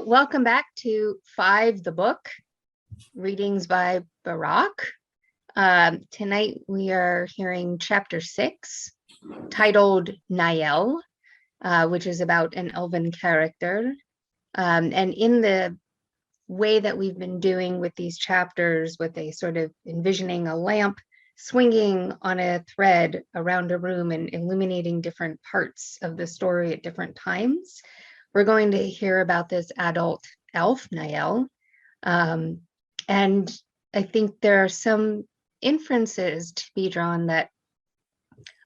Welcome back to Five, the book, readings by Barak. Tonight we are hearing chapter 6, titled NYELLE, which is about an elven character. And in the way that we've been doing with these chapters, with a sort of envisioning a lamp swinging on a thread around a room and illuminating different parts of the story at different times, we're going to hear about this adult elf, NYELLE. And I think there are some inferences to be drawn that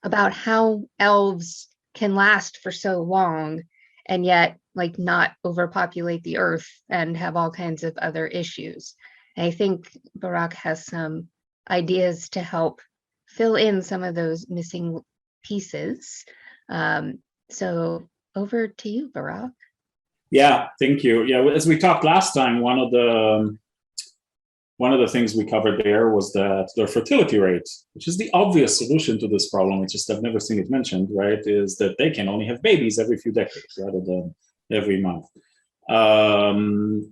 about how elves can last for so long and yet like not overpopulate the earth and have all kinds of other issues. And I think Barak has some ideas to help fill in some of those missing pieces. So over to you, Barak. Yeah, thank you. Yeah, as we talked last time, one of the things we covered there was that their fertility rate, which is the obvious solution to this problem, it's just I've never seen it mentioned, right, is that they can only have babies every few decades rather than every month.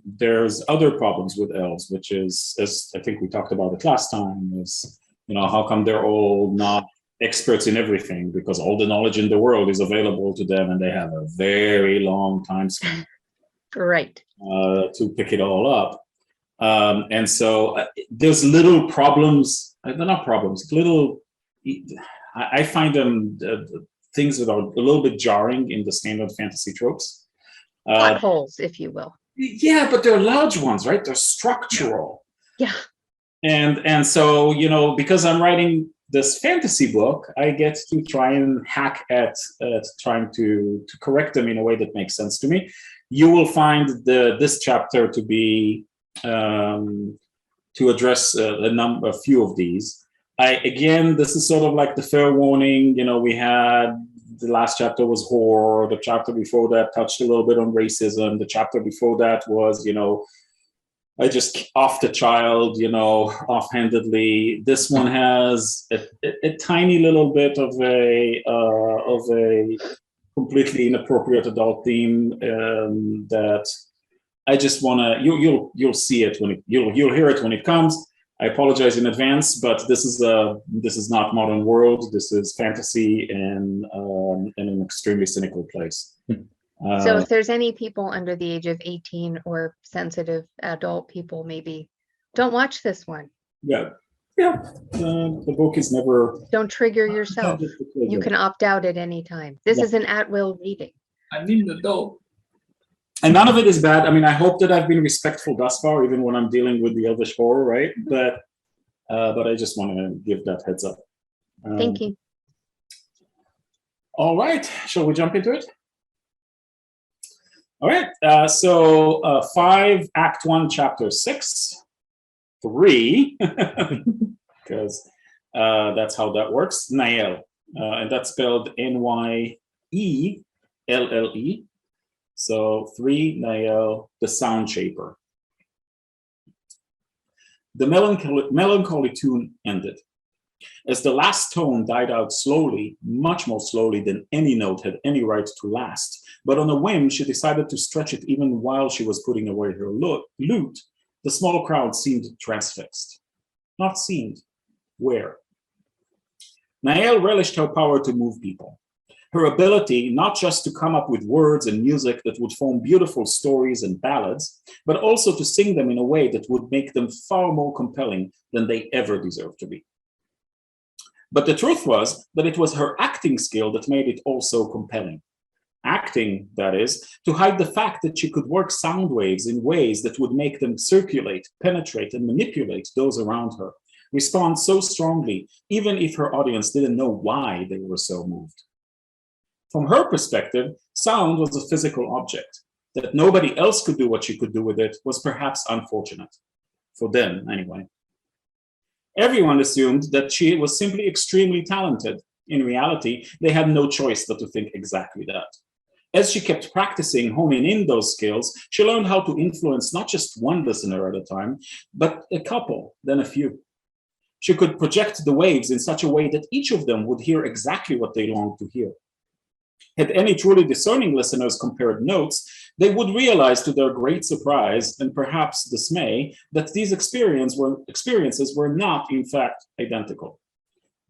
There's other problems with elves, which is, as I think we talked about it last time, is, how come they're all not experts in everything, because all the knowledge in the world is available to them and they have a very long time span to pick it all up. And so there's little problems, they're not problems, little, I find them things that are a little bit jarring in the standard fantasy tropes. Potholes, if you will. Yeah, but they're large ones, right? They're structural. Yeah. And so, because I'm writing this fantasy book, I get to try and hack at trying to correct them in a way that makes sense to me. You will find this chapter to be to address a few of these. This is sort of like the fair warning. We had the last chapter was horror. The chapter before that touched a little bit on racism. The chapter before that was, I just off the child, offhandedly. This one has a tiny little bit of a completely inappropriate adult theme that I just want to. You'll see it when you'll hear it when it comes. I apologize in advance, but this is not modern world. This is fantasy in an extremely cynical place. So if there's any people under the age of 18 or sensitive adult people, maybe don't watch this one. Yeah. The book is never. Don't trigger yourself. You can opt out at any time. This is an at-will reading. I need the dough. And none of it is bad. I mean, I hope that I've been respectful thus far, even when I'm dealing with the Elvish horror, right? But I just want to give that heads up. Thank you. All right. Shall we jump into it? All right. So 5, Act 1, Chapter 6, 3, because that's how that works. NYELLE, and that's spelled NYELLE. So 3, NYELLE, the sound shaper. The melancholy tune ended. As the last tone died out slowly, much more slowly than any note had any right to last, but on a whim she decided to stretch it even while she was putting away her lute, the small crowd seemed transfixed. Not seemed. Where? NYELLE relished her power to move people. Her ability not just to come up with words and music that would form beautiful stories and ballads, but also to sing them in a way that would make them far more compelling than they ever deserved to be. But the truth was that it was her acting skill that made it also compelling. Acting, that is, to hide the fact that she could work sound waves in ways that would make them circulate, penetrate, and manipulate those around her, respond so strongly, even if her audience didn't know why they were so moved. From her perspective, sound was a physical object. That nobody else could do what she could do with it was perhaps unfortunate. For them, anyway. Everyone assumed that she was simply extremely talented. In reality, they had no choice but to think exactly that. As she kept practicing, honing in those skills, she learned how to influence not just one listener at a time, but a couple, then a few. She could project the waves in such a way that each of them would hear exactly what they longed to hear. Had any truly discerning listeners compared notes, They would realize to their great surprise and perhaps dismay that these experiences were not, in fact, identical.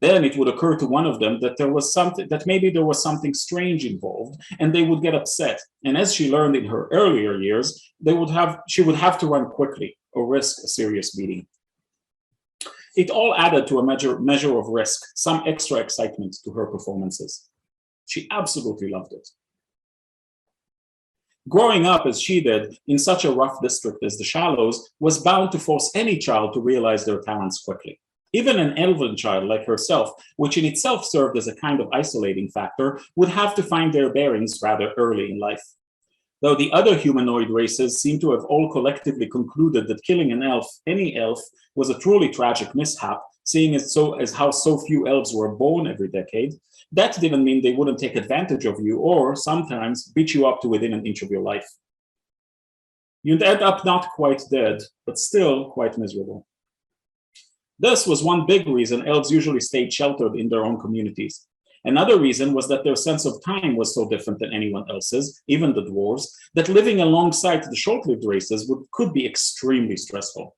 Then it would occur to one of them that maybe there was something strange involved, and they would get upset. And as she learned in her earlier years, she would have to run quickly or risk a serious beating. It all added to a measure of risk, some extra excitement to her performances. She absolutely loved it. Growing up as she did in such a rough district as the Shallows was bound to force any child to realize their talents quickly. Even an elven child like herself, which in itself served as a kind of isolating factor, would have to find their bearings rather early in life. Though the other humanoid races seem to have all collectively concluded that killing any elf, was a truly tragic mishap, seeing as how so few elves were born every decade, that didn't mean they wouldn't take advantage of you or sometimes beat you up to within an inch of your life. You'd end up not quite dead, but still quite miserable. This was one big reason elves usually stayed sheltered in their own communities. Another reason was that their sense of time was so different than anyone else's, even the dwarves, that living alongside the short-lived races could be extremely stressful.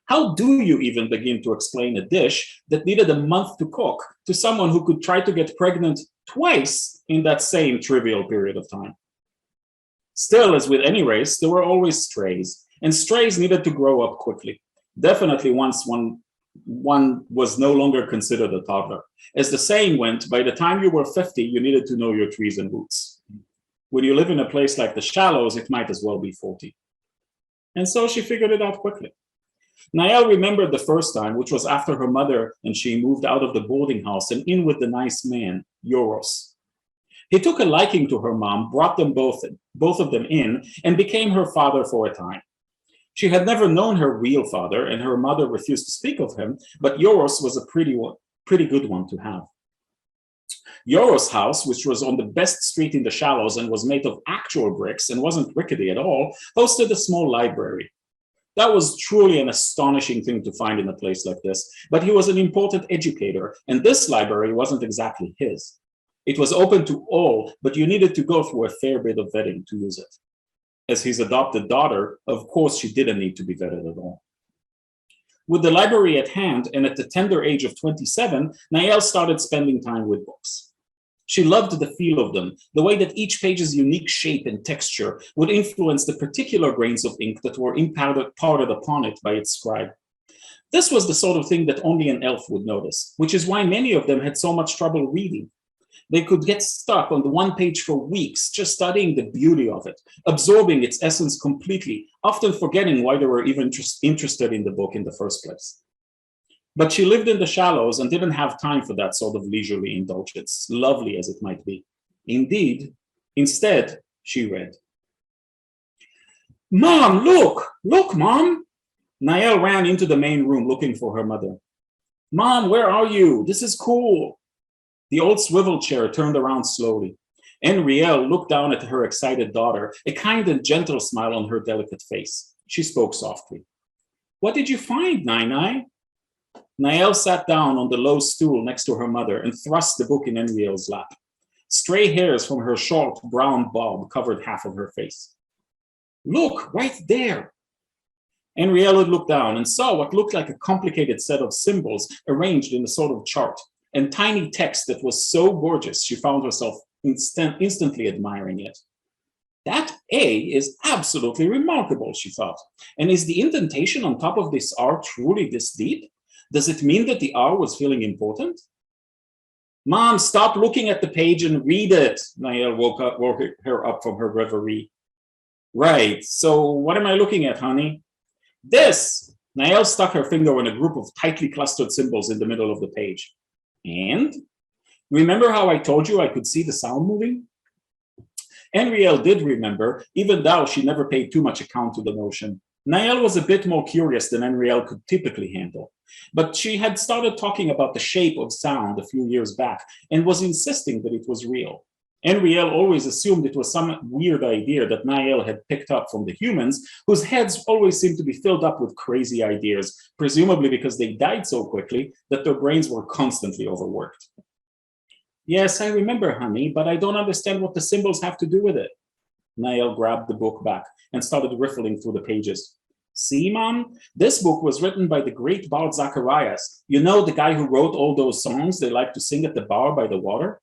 How do you even begin to explain a dish that needed a month to cook to someone who could try to get pregnant twice in that same trivial period of time? Still, as with any race, there were always strays, and strays needed to grow up quickly. Definitely once one was no longer considered a toddler. As the saying went, by the time you were 50, you needed to know your trees and roots. When you live in a place like the Shallows, it might as well be 40. And so she figured it out quickly. NYELLE remembered the first time, which was after her mother and she moved out of the boarding house and in with the nice man, Yoros. He took a liking to her mom, brought them both of them in, and became her father for a time. She had never known her real father, and her mother refused to speak of him, but Yoros was a pretty good one to have. Yoros' house, which was on the best street in the Shallows and was made of actual bricks and wasn't rickety at all, hosted a small library. That was truly an astonishing thing to find in a place like this, but he was an important educator, and this library wasn't exactly his. It was open to all, but you needed to go through a fair bit of vetting to use it. As his adopted daughter, of course, she didn't need to be vetted at all. With the library at hand, and at the tender age of 27, NYELLE started spending time with books. She loved the feel of them, the way that each page's unique shape and texture would influence the particular grains of ink that were imparted upon it by its scribe. This was the sort of thing that only an elf would notice, which is why many of them had so much trouble reading. They could get stuck on the one page for weeks, just studying the beauty of it, absorbing its essence completely, often forgetting why they were even interested in the book in the first place. But she lived in the Shallows and didn't have time for that sort of leisurely indulgence, lovely as it might be. Instead, she read. "Mom, look! Look, Mom!" NYELLE ran into the main room looking for her mother. "Mom, where are you? This is cool." The old swivel chair turned around slowly. NYELLE looked down at her excited daughter, a kind and gentle smile on her delicate face. She spoke softly. "What did you find, Nai?" NYELLE sat down on the low stool next to her mother and thrust the book in NYELLE's lap. Stray hairs from her short brown bob covered half of her face. "Look, right there." NYELLE looked down and saw what looked like a complicated set of symbols arranged in a sort of chart, and tiny text that was so gorgeous she found herself instantly admiring it. "That A is absolutely remarkable," she thought. "And is the indentation on top of this R truly this deep? Does it mean that the R was feeling important?" "Mom, stop looking at the page and read it," NYELLE woke her up from her reverie. "Right, so what am I looking at, honey?" "This!" NYELLE stuck her finger on a group of tightly clustered symbols in the middle of the page. "And? Remember how I told you I could see the sound moving?" NYELLE did remember, even though she never paid too much account to the notion. NYELLE was a bit more curious than NYELLE could typically handle, but she had started talking about the shape of sound a few years back and was insisting that it was real. NYELLE always assumed it was some weird idea that NYELLE had picked up from the humans, whose heads always seemed to be filled up with crazy ideas, presumably because they died so quickly that their brains were constantly overworked. "Yes, I remember, honey, but I don't understand what the symbols have to do with it." NYELLE grabbed the book back and started riffling through the pages. See, Mom? This book was written by the great bard Zacharias. You know, the guy who wrote all those songs they like to sing at the bar by the water?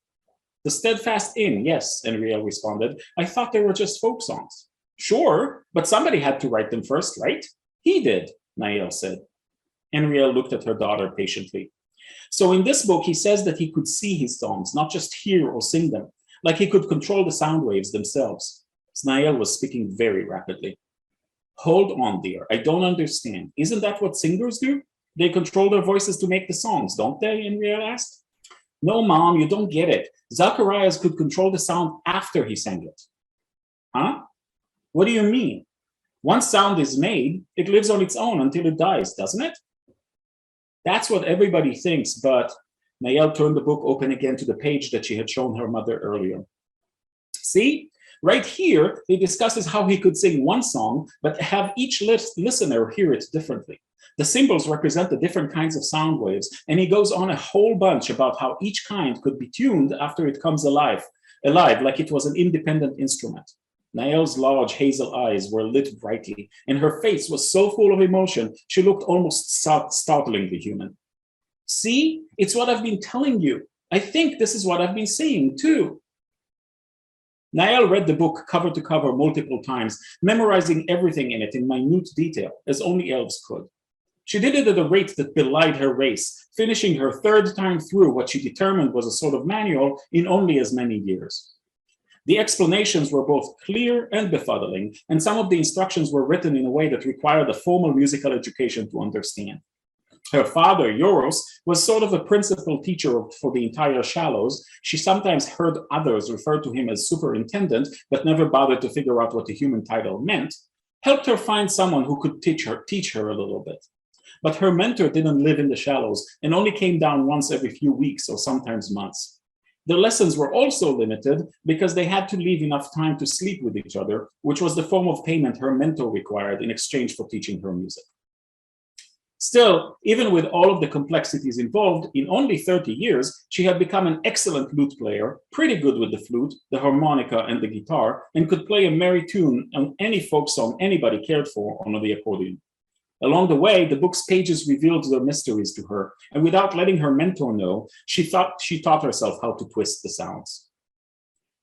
The Steadfast Inn, yes, NYELLE responded. I thought they were just folk songs. Sure, but somebody had to write them first, right? He did, NYELLE said. NYELLE looked at her daughter patiently. So in this book, he says that he could see his songs, not just hear or sing them, like he could control the sound waves themselves. NYELLE was speaking very rapidly. Hold on, dear, I don't understand. Isn't that what singers do? They control their voices to make the songs, don't they? NYELLE asked. No, Mom, you don't get it. Zacharias could control the sound after he sang it. Huh? What do you mean? Once sound is made, it lives on its own until it dies, doesn't it? That's what everybody thinks, but NYELLE turned the book open again to the page that she had shown her mother earlier. See? Right here, he discusses how he could sing one song, but have each listener hear it differently. The symbols represent the different kinds of sound waves, and he goes on a whole bunch about how each kind could be tuned after it comes alive, like it was an independent instrument. NYELLE's large hazel eyes were lit brightly, and her face was so full of emotion, she looked almost startlingly human. See, it's what I've been telling you. I think this is what I've been saying too. NYELLE read the book cover to cover multiple times, memorizing everything in it in minute detail, as only elves could. She did it at a rate that belied her race, finishing her third time through what she determined was a sort of manual in only as many years. The explanations were both clear and befuddling, and some of the instructions were written in a way that required a formal musical education to understand. Her father, Yoros, was sort of a principal teacher for the entire Shallows. She sometimes heard others refer to him as superintendent, but never bothered to figure out what the human title meant, helped her find someone who could teach her a little bit. But her mentor didn't live in the Shallows and only came down once every few weeks or sometimes months. The lessons were also limited because they had to leave enough time to sleep with each other, which was the form of payment her mentor required in exchange for teaching her music. Still, even with all of the complexities involved, in only 30 years, she had become an excellent lute player, pretty good with the flute, the harmonica, and the guitar, and could play a merry tune on any folk song anybody cared for on the accordion. Along the way, the book's pages revealed their mysteries to her, and without letting her mentor know, she taught herself how to twist the sounds.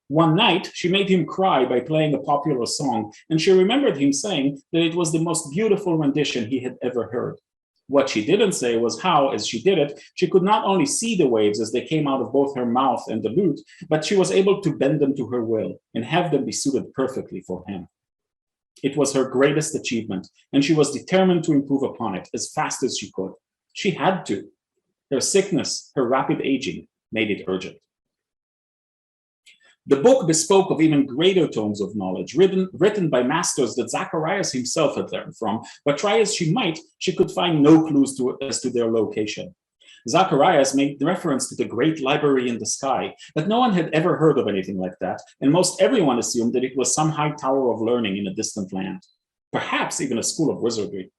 One night, she made him cry by playing a popular song, and she remembered him saying that it was the most beautiful rendition he had ever heard. What she didn't say was how, as she did it, she could not only see the waves as they came out of both her mouth and the lute, but she was able to bend them to her will and have them be suited perfectly for him. It was her greatest achievement, and she was determined to improve upon it as fast as she could. She had to. Her sickness, her rapid aging, made it urgent. The book bespoke of even greater tomes of knowledge, written by masters that Zacharias himself had learned from, but try as she might, she could find no clues as to their location. Zacharias made reference to the great library in the sky, but no one had ever heard of anything like that, and most everyone assumed that it was some high tower of learning in a distant land, perhaps even a school of wizardry.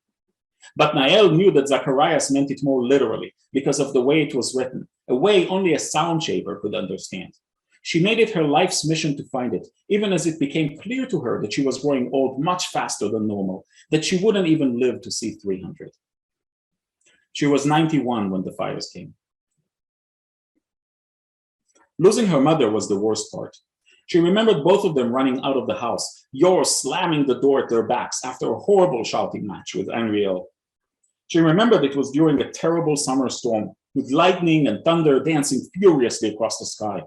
But NYELLE knew that Zacharias meant it more literally because of the way it was written, a way only a sound shaper could understand. She made it her life's mission to find it, even as it became clear to her that she was growing old much faster than normal, that she wouldn't even live to see 300. She was 91 when the fires came. Losing her mother was the worst part. She remembered both of them running out of the house, yours slamming the door at their backs after a horrible shouting match with NYELLE. She remembered it was during a terrible summer storm, with lightning and thunder dancing furiously across the sky.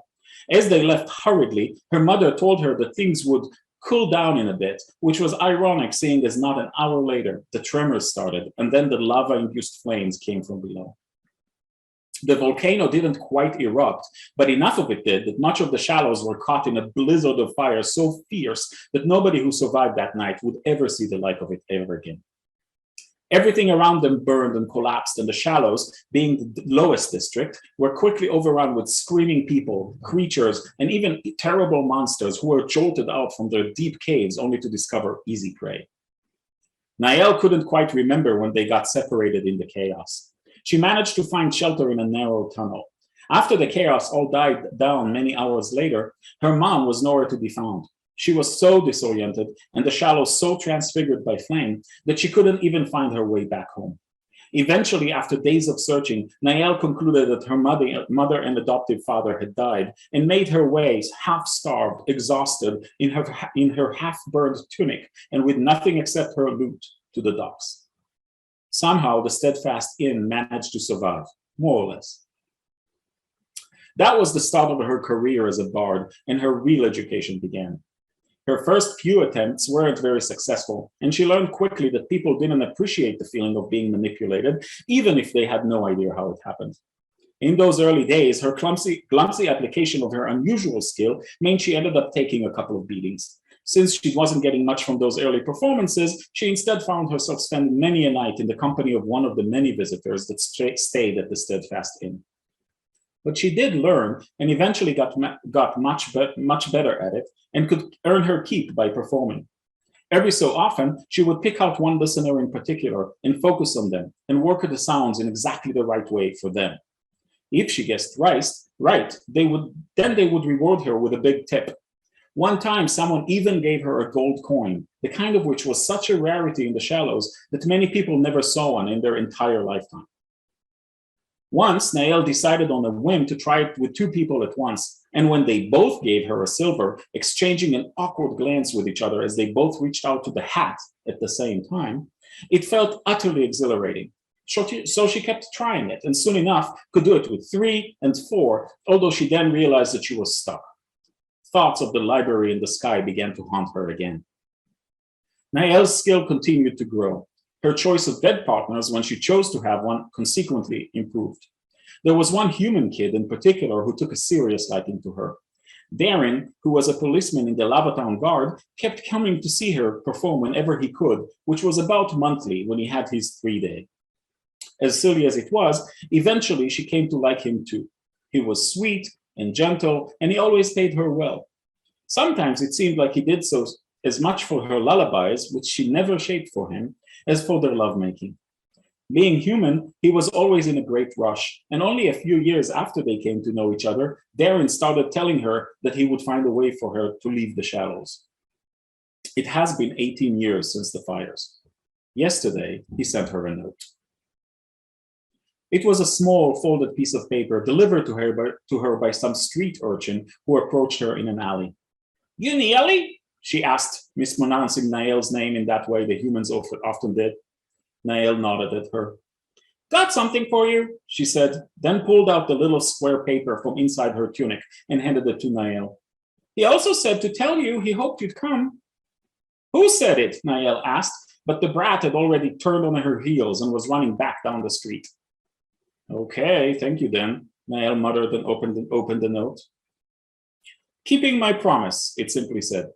As they left hurriedly, her mother told her that things would cool down in a bit, which was ironic seeing as not an hour later, the tremors started, and then the lava-induced flames came from below. The volcano didn't quite erupt, but enough of it did that much of the Shallows were caught in a blizzard of fire so fierce that nobody who survived that night would ever see the like of it ever again. Everything around them burned and collapsed, and the Shallows, being the lowest district, were quickly overrun with screaming people, creatures, and even terrible monsters who were jolted out from their deep caves only to discover easy prey. NYELLE couldn't quite remember when they got separated in the chaos. She managed to find shelter in a narrow tunnel. After the chaos all died down many hours later, her mom was nowhere to be found. She was so disoriented and the shallows so transfigured by flame that she couldn't even find her way back home. Eventually, after days of searching, NYELLE concluded that her mother and adoptive father had died and made her way, half-starved, exhausted, in her half-burned tunic and with nothing except her loot, to the docks. Somehow, the Steadfast Inn managed to survive, more or less. That was the start of her career as a bard, and her real education began. Her first few attempts weren't very successful, and she learned quickly that people didn't appreciate the feeling of being manipulated, even if they had no idea how it happened. In those early days, her clumsy application of her unusual skill meant she ended up taking a couple of beatings. Since she wasn't getting much from those early performances, she instead found herself spending many a night in the company of one of the many visitors that stayed at the Steadfast Inn. But she did learn and eventually got much better at it and could earn her keep by performing. Every so often, she would pick out one listener in particular and focus on them and work the sounds in exactly the right way for them. If she guessed right, they would reward her with a big tip. One time, someone even gave her a gold coin, the kind of which was such a rarity in the shallows that many people never saw one in their entire lifetime. Once, NYELLE decided on a whim to try it with two people at once, and when they both gave her a silver, exchanging an awkward glance with each other as they both reached out to the hat at the same time, it felt utterly exhilarating. So she kept trying it, and soon enough could do it with 3 and 4, although she then realized that she was stuck. Thoughts of the library in the sky began to haunt her again. NYELLE's skill continued to grow. Her choice of bed partners, when she chose to have one, consequently improved. There was one human kid in particular who took a serious liking to her. Darren, who was a policeman in the Lavatown Guard, kept coming to see her perform whenever he could, which was about monthly when he had his 3-day. As silly as it was, eventually she came to like him too. He was sweet and gentle, and he always paid her well. Sometimes it seemed like he did so as much for her lullabies, which she never shaped for him, as for their lovemaking. Being human, he was always in a great rush, and only a few years after they came to know each other, Darren started telling her that he would find a way for her to leave the shallows. It has been 18 years since the fires. Yesterday, he sent her a note. It was a small, folded piece of paper delivered to her by some street urchin who approached her in an alley. "You NYELLE?" she asked, mispronouncing NYELLE's name in that way the humans often did. NYELLE nodded at her. "Got something for you," she said, then pulled out the little square paper from inside her tunic and handed it to NYELLE. "He also said to tell you he hoped you'd come." "Who said it?" NYELLE asked, but the brat had already turned on her heels and was running back down the street. "Okay, thank you then," NYELLE muttered and opened the note. "Keeping my promise," it simply said.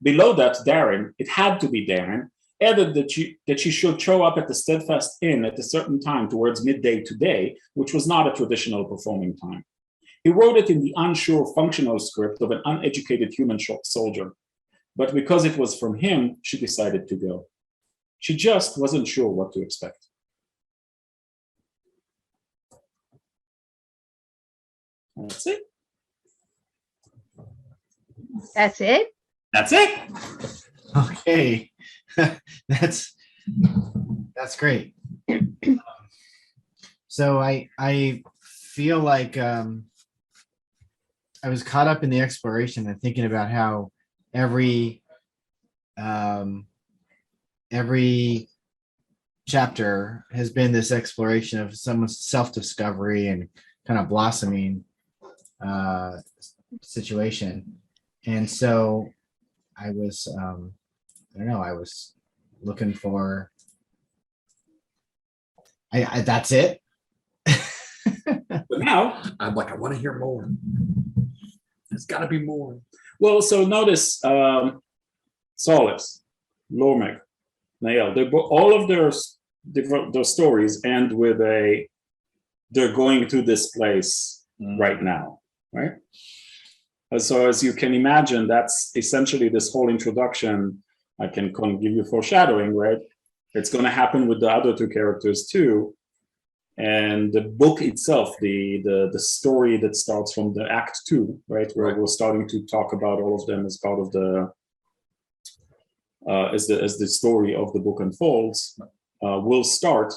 Below that, Darren, it had to be Darren, added that she should show up at the Steadfast Inn at a certain time towards midday today, which was not a traditional performing time. He wrote it in the unsure functional script of an uneducated human soldier. But because it was from him, she decided to go. She just wasn't sure what to expect. That's it. That's it? That's it. Okay. That's great. So I feel like I was caught up in the exploration and thinking about how every chapter has been this exploration of someone's self-discovery and kind of blossoming situation. And so I was I don't know, I was looking for I that's it. But now I'm like, I want to hear more. There's got to be more. well, so notice Solace, Lormec, NYELLE, all of their stories end with they're going to this place right now, right? So as you can imagine, that's essentially this whole introduction. I can give you foreshadowing, right? It's going to happen with the other two characters too. And the book itself, the story that starts from the Act 2, right, where we're starting to talk about all of them as part of the as the story of the book unfolds, will start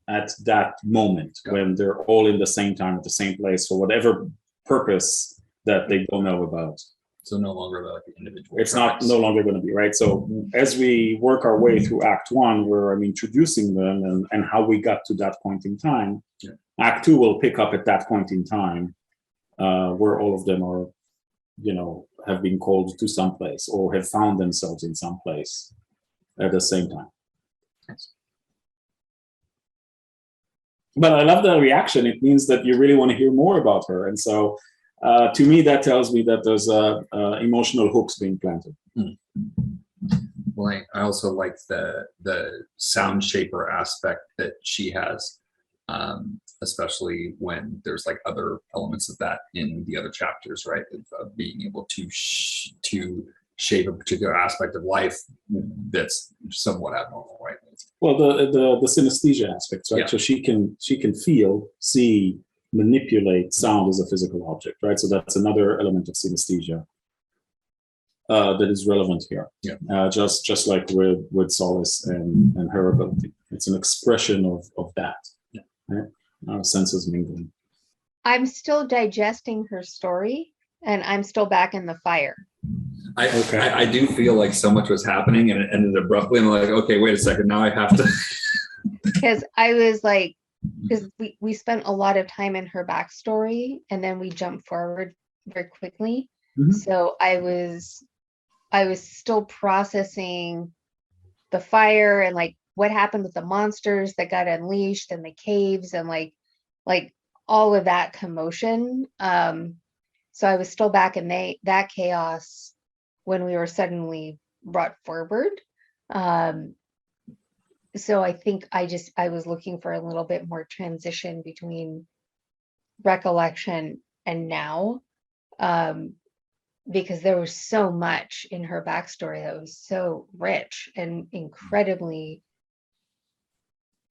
at that moment when they're all in the same time at the same place for whatever purpose that they don't know about. So no longer like the individual. It's tracks. no longer going to be, right? So as we work our way through Act 1, where I'm introducing them and how we got to that point in time, Act 2 will pick up at that point in time, where all of them are, have been called to some place or have found themselves in some place at the same time. But I love the reaction. It means that you really want to hear more about her. And so to me, that tells me that there's emotional hooks being planted. Well, I also like the sound shaper aspect that she has, especially when there's like other elements of that in the other chapters, right? Of being able to shape a particular aspect of life that's somewhat abnormal, right? Well, the synesthesia aspects, right? Yeah. So she can feel, see, manipulate sound as a physical object, right? So that's another element of synesthesia that is relevant here. Yeah. Just like with Solace and her ability, it's an expression of that. Yeah. Right? Our senses mingling. I'm still digesting her story, and I'm still back in the fire. I do feel like so much was happening and it ended abruptly. And I'm like, okay, wait a second. Now I have to. Because I was like, because we spent a lot of time in her backstory, and then we jumped forward very quickly. Mhm. So I was still processing the fire and like what happened with the monsters that got unleashed and the caves and like all of that commotion. So I was still back in that chaos when we were suddenly brought forward. So I think I was looking for a little bit more transition between recollection and now, because there was so much in her backstory that was so rich and incredibly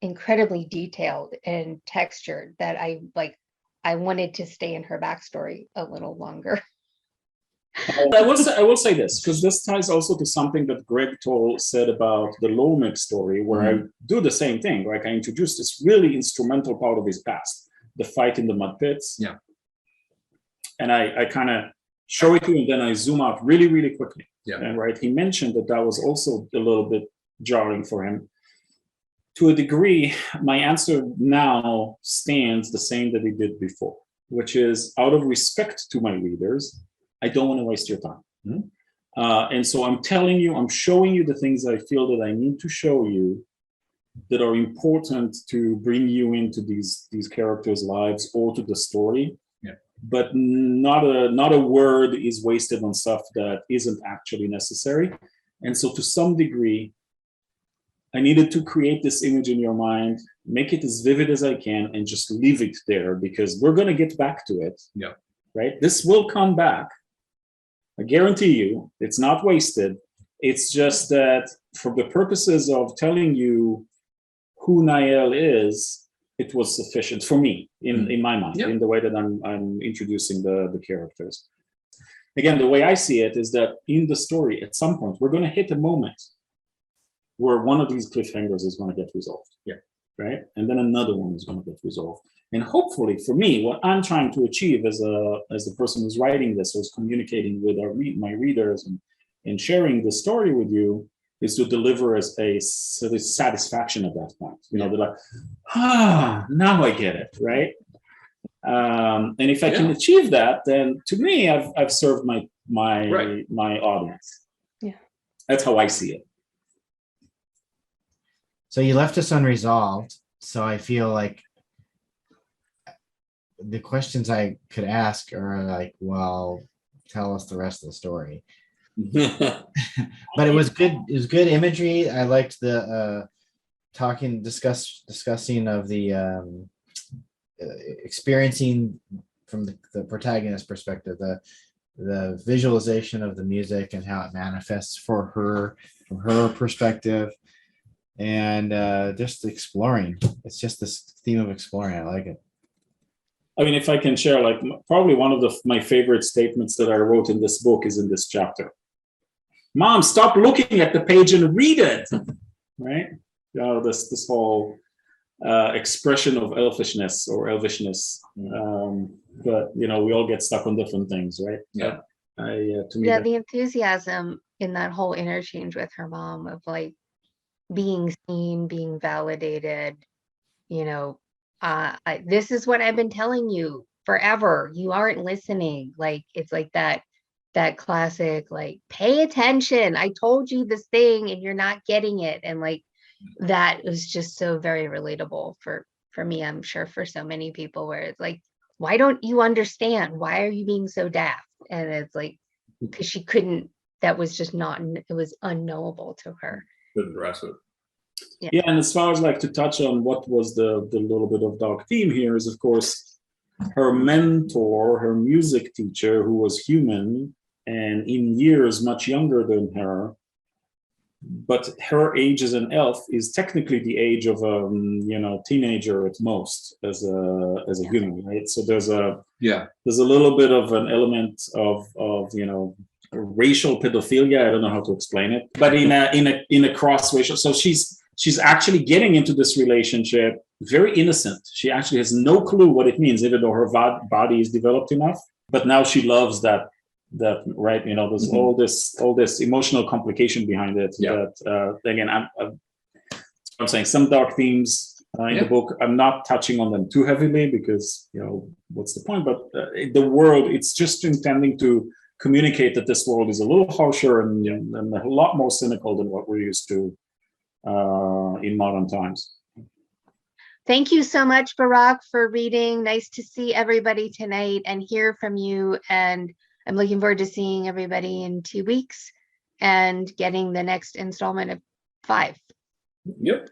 detailed and textured that I wanted to stay in her backstory a little longer. I will say this, because this ties also to something that Greg Toll said about the Lomic story, where I do the same thing. Like I introduced this really instrumental part of his past, the fight in the mud pits. Yeah. And I kind of show it to him, then I zoom out really, really quickly. Yeah. And right, he mentioned that was also a little bit jarring for him. To a degree, my answer now stands the same that it did before, which is out of respect to my readers, I don't want to waste your time. And so I'm showing you the things I feel that I need to show you that are important to bring you into these characters' lives or to the story. Yeah. But not a word is wasted on stuff that isn't actually necessary. And so to some degree, I needed to create this image in your mind, make it as vivid as I can, and just leave it there because we're going to get back to it. Yeah. Right? This will come back. I guarantee you, it's not wasted. It's just that for the purposes of telling you who NYELLE is, it was sufficient for me in my mind, in the way that I'm introducing the characters. Again, the way I see it is that in the story, at some point, we're going to hit a moment where one of these cliffhangers is going to get resolved. Yeah. Right? And then another one is going to get resolved. And hopefully for me, what I'm trying to achieve as the person who's writing this, who's communicating with my readers and sharing the story with you, is to deliver as a satisfaction at that point. They're like, now I get it, right? And if I can achieve that, then to me, I've served my audience. Yeah. That's how I see it. So you left us unresolved. So I feel like the questions I could ask are like, well, tell us the rest of the story. But it was good. It was good imagery. I liked the discussing of the experiencing from the protagonist perspective, the visualization of the music and how it manifests for her from her perspective. And just exploring. It's just this theme of exploring. I like it. I mean, if I can share, like probably one of my favorite statements that I wrote in this book is in this chapter. Mom, stop looking at the page and read it. Right? This whole expression of elfishness or elvishness. But we all get stuck on different things, right? Yeah. To me, Yeah, the enthusiasm in that whole interchange with her mom of like being seen, being validated, this is what I've been telling you forever. You aren't listening. Like, it's like that classic, like, pay attention. I told you this thing and you're not getting it. And like, that was just so very relatable for me, I'm sure for so many people, where it's like, why don't you understand? Why are you being so daft? And it's like, because she couldn't, that was just not, it was unknowable to her. Couldn't grasp it. Yeah, and as far as like to touch on what was the little bit of dark theme here is, of course, her mentor, her music teacher, who was human and in years much younger than her, but her age as an elf is technically the age of a teenager at most as a human, right? So there's a little bit of an element of racial pedophilia. I don't know how to explain it, but in a cross racial. So she's actually getting into this relationship very innocent. She actually has no clue what it means, even though her body is developed enough. But now she loves that right. There's all this emotional complication behind it. Yeah. That again, I'm saying some dark themes in the book. I'm not touching on them too heavily because what's the point? But the world, it's just intending to communicate that this world is a little harsher and a lot more cynical than what we're used to in modern times. Thank you so much, Barak, for reading. Nice to see everybody tonight and hear from you. And I'm looking forward to seeing everybody in 2 weeks and getting the next installment of 5. Yep.